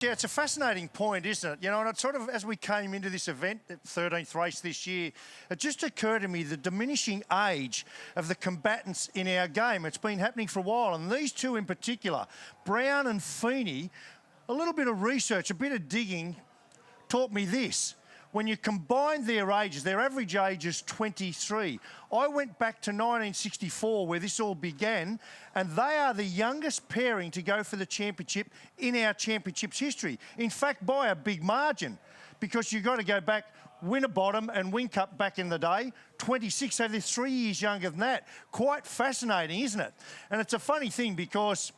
Yeah, it's a fascinating point, isn't it? You know, and it sort of, as we came into this event, 13th race this year, it just occurred to me the diminishing age of the combatants in our game. It's been happening for a while, and these two in particular, Brown and Feeney, a little bit of research, a bit of digging, taught me this. When you combine their ages, their average age is 23. I went back to 1964 where this all began, and they are the youngest pairing to go for the championship in our championship's history. In fact, by a big margin, because you've got to go back, win a bottom and win cup back in the day, 26, so they're 3 years younger than that. Quite fascinating, isn't it? And it's a funny thing because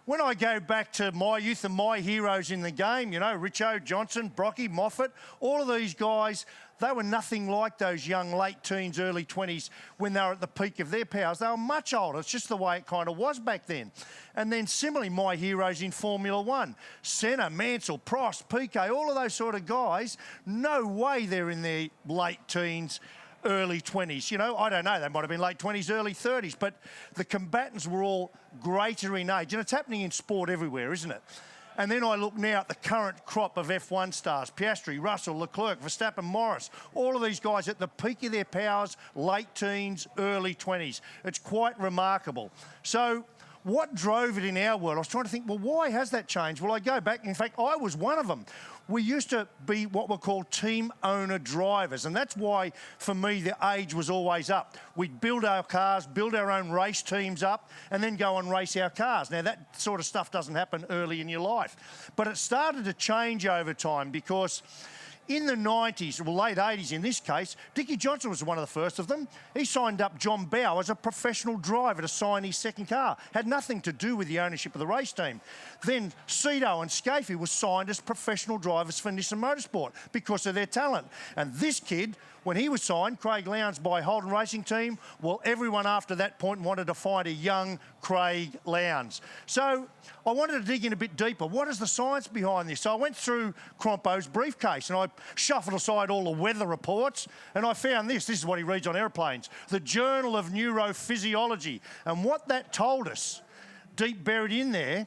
when I go back to my youth and my heroes in the game, you know, Richo, Johnson, Brocky, Moffat, all of these guys, they were nothing like those young late teens, early 20s when they were at the peak of their powers. They were much older. It's just the way it kind of was back then. And then similarly, my heroes in Formula One, Senna, Mansell, Prost, Piquet, all of those sort of guys, no way they're in their late teens, early 20s. You know, I don't know, they might have been late 20s, early 30s, but the combatants were all greater in age. And it's happening in sport everywhere, isn't it? And then I look now at the current crop of F1 stars, Piastri, Russell, Leclerc, Verstappen, Morris, all of these guys at the peak of their powers, late teens, early 20s. It's quite remarkable. So what drove it in our world? I was trying to think, well, why has that changed? Well, I go back, in fact, I was one of them. We used to be what were called team owner drivers, and that's why, for me, the age was always up. We'd build our cars, build our own race teams up, and then go and race our cars. Now, that sort of stuff doesn't happen early in your life. But it started to change over time because in the 90s, well, late 80s in this case, Dickie Johnson was one of the first of them. He signed up John Bowe as a professional driver to sign his second car. Had nothing to do with the ownership of the race team. Then Cito and Scafie were signed as professional drivers for Nissan Motorsport because of their talent. And this kid, when he was signed, Craig Lowndes, by Holden Racing Team, well, everyone after that point wanted to find a young Craig Lowndes. So I wanted to dig in a bit deeper. What is the science behind this? So I went through Crompo's briefcase and I shuffled aside all the weather reports and I found this. This is what he reads on airplanes. The Journal of Neurophysiology. And what that told us, deep buried in there,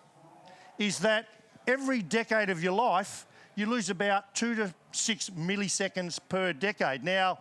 is that every decade of your life, you lose about 2 to 6 milliseconds per decade. Now,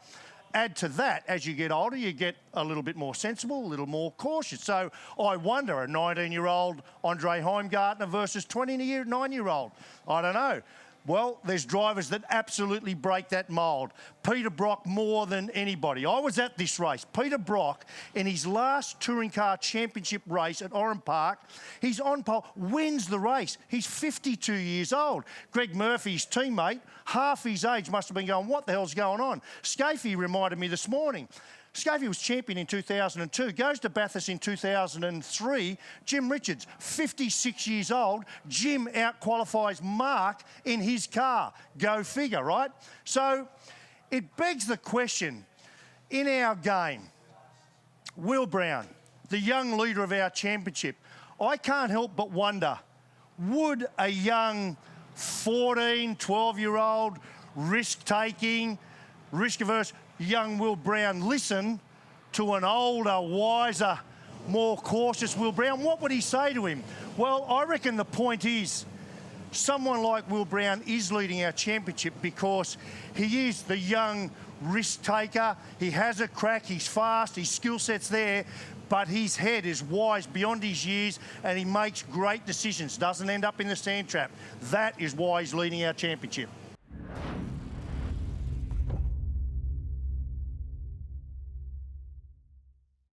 add to that, as you get older, you get a little bit more sensible, a little more cautious. So I wonder, a 19-year-old Andre Heimgartner versus 29-year-old, I don't know. Well, there's drivers that absolutely break that mould. Peter Brock more than anybody. I was at this race. Peter Brock, in his last touring car championship race at Oran Park, he's on pole, wins the race. He's 52 years old. Greg Murphy's teammate, half his age, must have been going, what the hell's going on? Scafie reminded me this morning. Scafie was champion in 2002, goes to Bathurst in 2003. Jim Richards, 56 years old. Jim out-qualifies Mark in his car. Go figure, right? So it begs the question, in our game, Will Brown, the young leader of our championship, I can't help but wonder, would a young 14, 12-year-old, risk-taking, risk-averse young Will Brown listen to an older, wiser, more cautious Will Brown? What would he say to him? Well, I reckon the point is someone like Will Brown is leading our championship because he is the young risk taker. He has a crack, he's fast, his skill set's there, but his head is wise beyond his years and he makes great decisions, doesn't end up in the sand trap. That is why he's leading our championship.